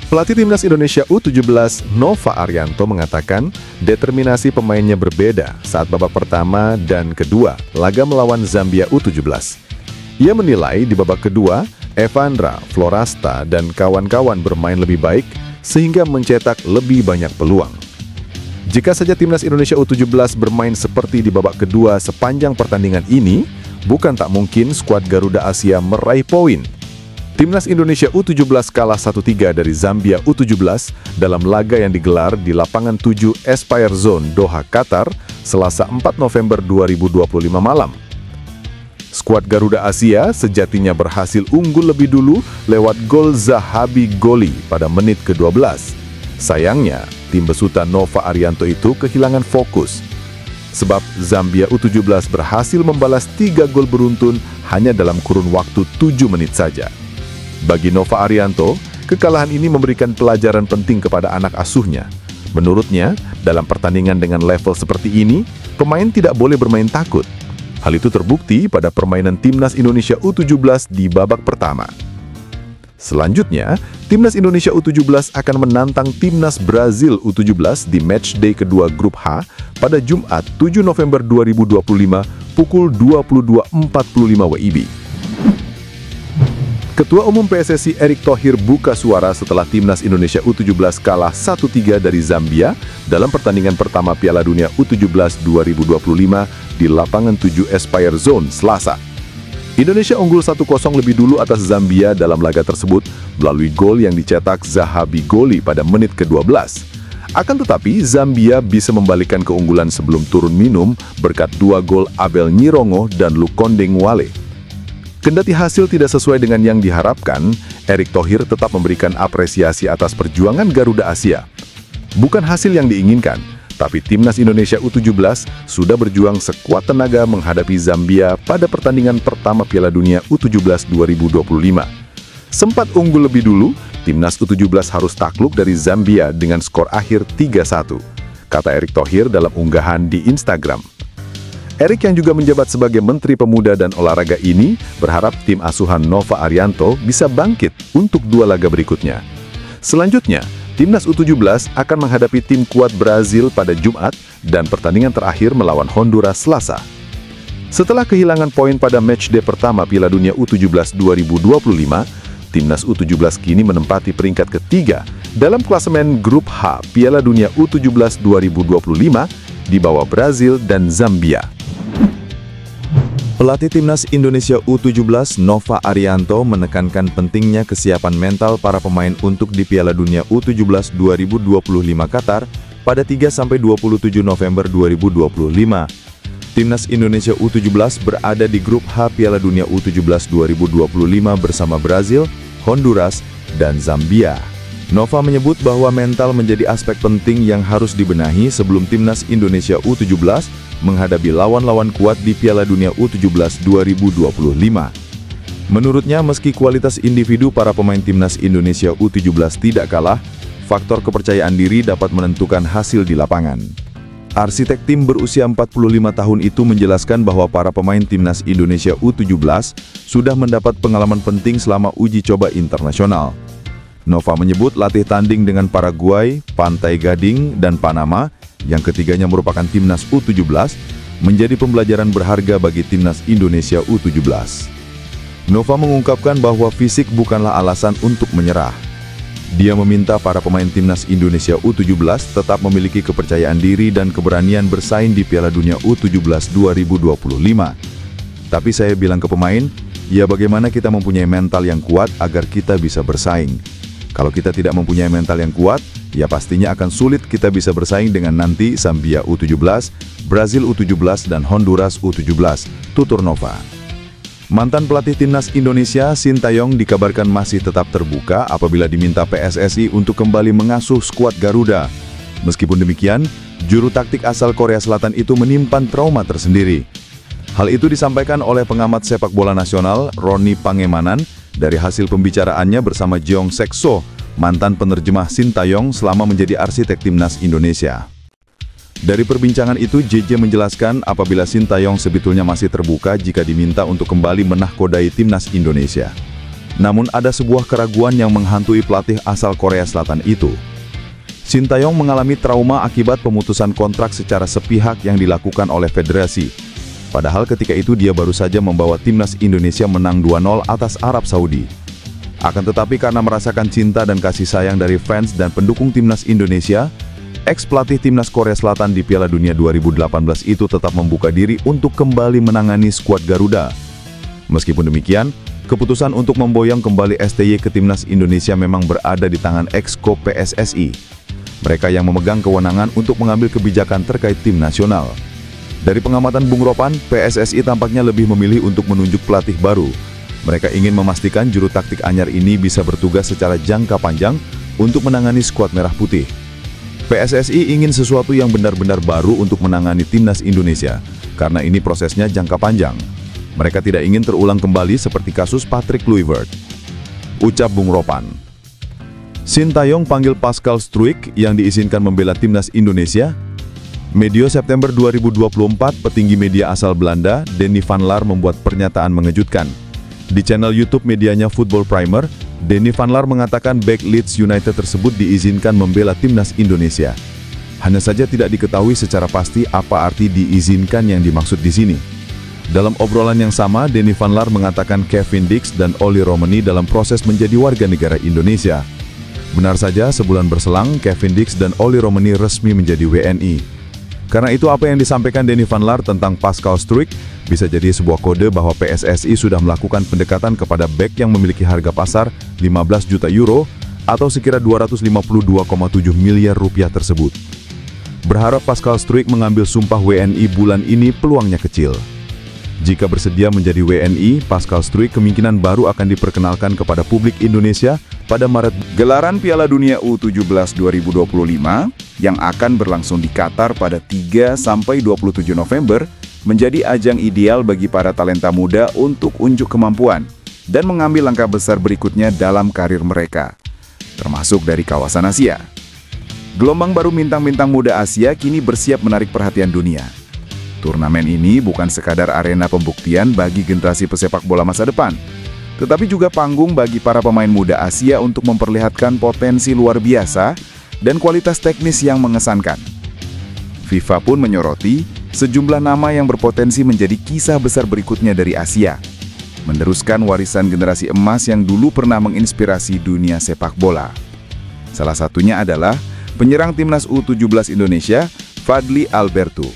Pelatih Timnas Indonesia U17 Nova Arianto mengatakan determinasi pemainnya berbeda saat babak pertama dan kedua laga melawan Zambia U17. Ia menilai di babak kedua, Evandra, Florasta, dan kawan-kawan bermain lebih baik sehingga mencetak lebih banyak peluang. Jika saja Timnas Indonesia U17 bermain seperti di babak kedua sepanjang pertandingan ini, bukan tak mungkin skuad Garuda Asia meraih poin. Timnas Indonesia U17 kalah 1-3 dari Zambia U17 dalam laga yang digelar di lapangan 7 Aspire Zone, Doha, Qatar, Selasa 4 November 2025 malam. Skuad Garuda Asia sejatinya berhasil unggul lebih dulu lewat gol Zahabi Goli pada menit ke-12. Sayangnya, tim besutan Nova Arianto itu kehilangan fokus. Sebab Zambia U17 berhasil membalas 3 gol beruntun hanya dalam kurun waktu 7 menit saja. Bagi Nova Arianto, kekalahan ini memberikan pelajaran penting kepada anak asuhnya. Menurutnya, dalam pertandingan dengan level seperti ini, pemain tidak boleh bermain takut. Hal itu terbukti pada permainan Timnas Indonesia U17 di babak pertama. Selanjutnya, Timnas Indonesia U17 akan menantang Timnas Brazil U17 di matchday kedua Grup H pada Jumat 7 November 2025 pukul 22.45 WIB. Ketua Umum PSSI Erick Thohir buka suara setelah Timnas Indonesia U17 kalah 1-3 dari Zambia dalam pertandingan pertama Piala Dunia U17 2025 di lapangan 7 Aspire Zone, Selasa. Indonesia unggul 1-0 lebih dulu atas Zambia dalam laga tersebut melalui gol yang dicetak Zahabi Goli pada menit ke-12. Akan tetapi, Zambia bisa membalikkan keunggulan sebelum turun minum berkat 2 gol Abel Nyirongo dan Lukonde Ngwale. Kendati hasil tidak sesuai dengan yang diharapkan, Erick Thohir tetap memberikan apresiasi atas perjuangan Garuda Asia. Bukan hasil yang diinginkan, tapi Timnas Indonesia U17 sudah berjuang sekuat tenaga menghadapi Zambia pada pertandingan pertama Piala Dunia U17 2025. Sempat unggul lebih dulu, Timnas U17 harus takluk dari Zambia dengan skor akhir 3-1, kata Erick Thohir dalam unggahan di Instagram. Erick yang juga menjabat sebagai Menteri Pemuda dan Olahraga ini berharap tim asuhan Nova Arianto bisa bangkit untuk 2 laga berikutnya. Selanjutnya, Timnas U17 akan menghadapi tim kuat Brazil pada Jumat dan pertandingan terakhir melawan Honduras Selasa. Setelah kehilangan poin pada matchday pertama Piala Dunia U17 2025, Timnas U17 kini menempati peringkat ketiga dalam klasemen Grup H Piala Dunia U17 2025 di bawah Brazil dan Zambia. Pelatih Timnas Indonesia U17 Nova Arianto menekankan pentingnya kesiapan mental para pemain untuk di Piala Dunia U17 2025 Qatar pada 3-27 November 2025. Timnas Indonesia U17 berada di Grup H Piala Dunia U17 2025 bersama Brazil, Honduras, dan Zambia. Nova menyebut bahwa mental menjadi aspek penting yang harus dibenahi sebelum Timnas Indonesia U17 menghadapi lawan-lawan kuat di Piala Dunia U17 2025. Menurutnya, meski kualitas individu para pemain Timnas Indonesia U17 tidak kalah, faktor kepercayaan diri dapat menentukan hasil di lapangan. Arsitek tim berusia 45 tahun itu menjelaskan bahwa para pemain Timnas Indonesia U17 sudah mendapat pengalaman penting selama uji coba internasional. Nova menyebut latih tanding dengan Paraguay, Pantai Gading, dan Panama, yang ketiganya merupakan Timnas U17, menjadi pembelajaran berharga bagi Timnas Indonesia U17. Nova mengungkapkan bahwa fisik bukanlah alasan untuk menyerah. Dia meminta para pemain Timnas Indonesia U17 tetap memiliki kepercayaan diri dan keberanian bersaing di Piala Dunia U17 2025. Tapi saya bilang ke pemain, ya bagaimana kita mempunyai mental yang kuat agar kita bisa bersaing. Kalau kita tidak mempunyai mental yang kuat, ya pastinya akan sulit kita bisa bersaing dengan nanti Zambia U17, Brazil U17, dan Honduras U17, tutur Nova. Mantan pelatih Timnas Indonesia, Sintayong, dikabarkan masih tetap terbuka apabila diminta PSSI untuk kembali mengasuh skuad Garuda. Meskipun demikian, juru taktik asal Korea Selatan itu menyimpan trauma tersendiri. Hal itu disampaikan oleh pengamat sepak bola nasional, Roni Pangemanan, dari hasil pembicaraannya bersama Jeong Sek-so, mantan penerjemah Sintayong selama menjadi arsitek Timnas Indonesia. Dari perbincangan itu, JJ menjelaskan apabila Sintayong sebetulnya masih terbuka jika diminta untuk kembali menahkodai Timnas Indonesia. Namun ada sebuah keraguan yang menghantui pelatih asal Korea Selatan itu. Shin Tae-yong mengalami trauma akibat pemutusan kontrak secara sepihak yang dilakukan oleh federasi. Padahal ketika itu dia baru saja membawa timnas Indonesia menang 2-0 atas Arab Saudi. Akan tetapi karena merasakan cinta dan kasih sayang dari fans dan pendukung timnas Indonesia, ex-pelatih timnas Korea Selatan di Piala Dunia 2018 itu tetap membuka diri untuk kembali menangani skuad Garuda. Meskipun demikian, keputusan untuk memboyong kembali STY ke timnas Indonesia memang berada di tangan Exco PSSI. Mereka yang memegang kewenangan untuk mengambil kebijakan terkait tim nasional. Dari pengamatan Bung Ropan, PSSI tampaknya lebih memilih untuk menunjuk pelatih baru. Mereka ingin memastikan juru taktik anyar ini bisa bertugas secara jangka panjang untuk menangani skuad Merah Putih. PSSI ingin sesuatu yang benar-benar baru untuk menangani timnas Indonesia, karena ini prosesnya jangka panjang. Mereka tidak ingin terulang kembali seperti kasus Patrick Kluivert. Ucap Bung Ropan. Shin Tae-yong panggil Pascal Struijk yang diizinkan membela timnas Indonesia. Medio September 2024, petinggi media asal Belanda, Denny van Laar membuat pernyataan mengejutkan. Di channel YouTube medianya Football Primer, Denny van Laar mengatakan bek Leeds United tersebut diizinkan membela timnas Indonesia. Hanya saja tidak diketahui secara pasti apa arti diizinkan yang dimaksud di sini. Dalam obrolan yang sama, Denny van Laar mengatakan Kevin Dix dan Ollie Romani dalam proses menjadi warga negara Indonesia. Benar saja, sebulan berselang, Kevin Dix dan Ollie Romani resmi menjadi WNI. Karena itu apa yang disampaikan Denny van Laar tentang Pascal Struijk bisa jadi sebuah kode bahwa PSSI sudah melakukan pendekatan kepada bek yang memiliki harga pasar 15 juta euro atau sekira 252,7 miliar rupiah tersebut. Berharap Pascal Struijk mengambil sumpah WNI bulan ini peluangnya kecil. Jika bersedia menjadi WNI, Pascal Struijk kemungkinan baru akan diperkenalkan kepada publik Indonesia pada Maret. Gelaran Piala Dunia U17 2025 yang akan berlangsung di Qatar pada 3–27 November menjadi ajang ideal bagi para talenta muda untuk unjuk kemampuan dan mengambil langkah besar berikutnya dalam karir mereka, termasuk dari kawasan Asia. Gelombang baru bintang-bintang muda Asia kini bersiap menarik perhatian dunia. Turnamen ini bukan sekadar arena pembuktian bagi generasi pesepak bola masa depan, tetapi juga panggung bagi para pemain muda Asia untuk memperlihatkan potensi luar biasa dan kualitas teknis yang mengesankan. FIFA pun menyoroti sejumlah nama yang berpotensi menjadi kisah besar berikutnya dari Asia, meneruskan warisan generasi emas yang dulu pernah menginspirasi dunia sepak bola. Salah satunya adalah penyerang timnas U17 Indonesia, Fadly Alberto.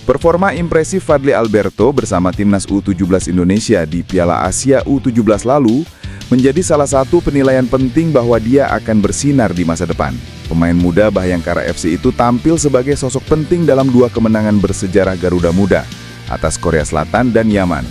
Performa impresif Fadly Alberto bersama timnas U17 Indonesia di Piala Asia U17 lalu menjadi salah satu penilaian penting bahwa dia akan bersinar di masa depan. Pemain muda Bhayangkara FC itu tampil sebagai sosok penting dalam dua kemenangan bersejarah Garuda Muda atas Korea Selatan dan Yaman.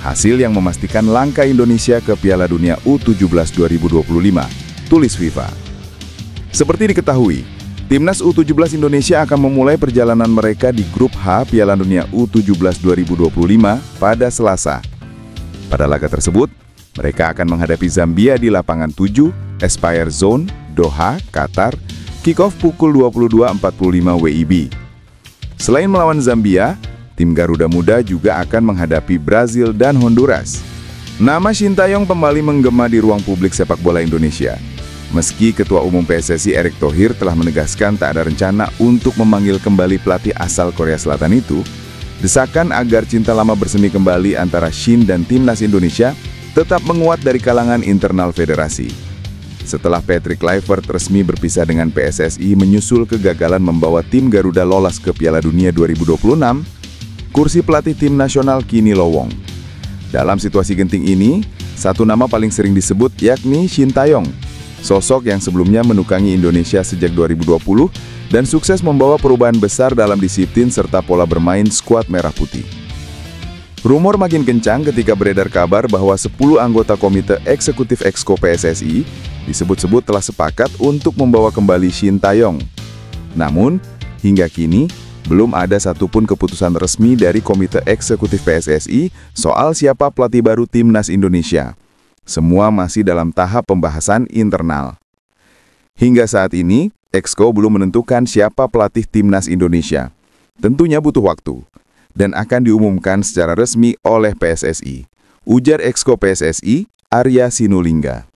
Hasil yang memastikan langkah Indonesia ke Piala Dunia U17 2025, tulis FIFA. Seperti diketahui, timnas U17 Indonesia akan memulai perjalanan mereka di grup H Piala Dunia U17 2025 pada Selasa. Pada laga tersebut, mereka akan menghadapi Zambia di lapangan 7, Aspire Zone, Doha, Qatar, kick-off pukul 22.45 WIB. Selain melawan Zambia, tim Garuda Muda juga akan menghadapi Brazil dan Honduras. Nama Shin Tae-yong kembali menggema di ruang publik sepak bola Indonesia. Meski Ketua Umum PSSI Erick Thohir telah menegaskan tak ada rencana untuk memanggil kembali pelatih asal Korea Selatan itu, desakan agar cinta lama bersemi kembali antara Shin dan timnas Indonesia tetap menguat dari kalangan internal federasi. Setelah Patrick Kluivert resmi berpisah dengan PSSI menyusul kegagalan membawa tim Garuda lolos ke Piala Dunia 2026, kursi pelatih tim nasional kini lowong. Dalam situasi genting ini, satu nama paling sering disebut yakni Shin Tae-yong, sosok yang sebelumnya menukangi Indonesia sejak 2020 dan sukses membawa perubahan besar dalam disiplin serta pola bermain skuad Merah Putih. Rumor makin kencang ketika beredar kabar bahwa 10 anggota komite eksekutif Exco PSSI disebut-sebut telah sepakat untuk membawa kembali Shin Tae-yong. Namun, hingga kini, belum ada satupun keputusan resmi dari komite eksekutif PSSI soal siapa pelatih baru timnas Indonesia. Semua masih dalam tahap pembahasan internal. Hingga saat ini, Exco belum menentukan siapa pelatih timnas Indonesia. Tentunya butuh waktu, dan akan diumumkan secara resmi oleh PSSI. Ujar Exco PSSI, Arya Sinulinga.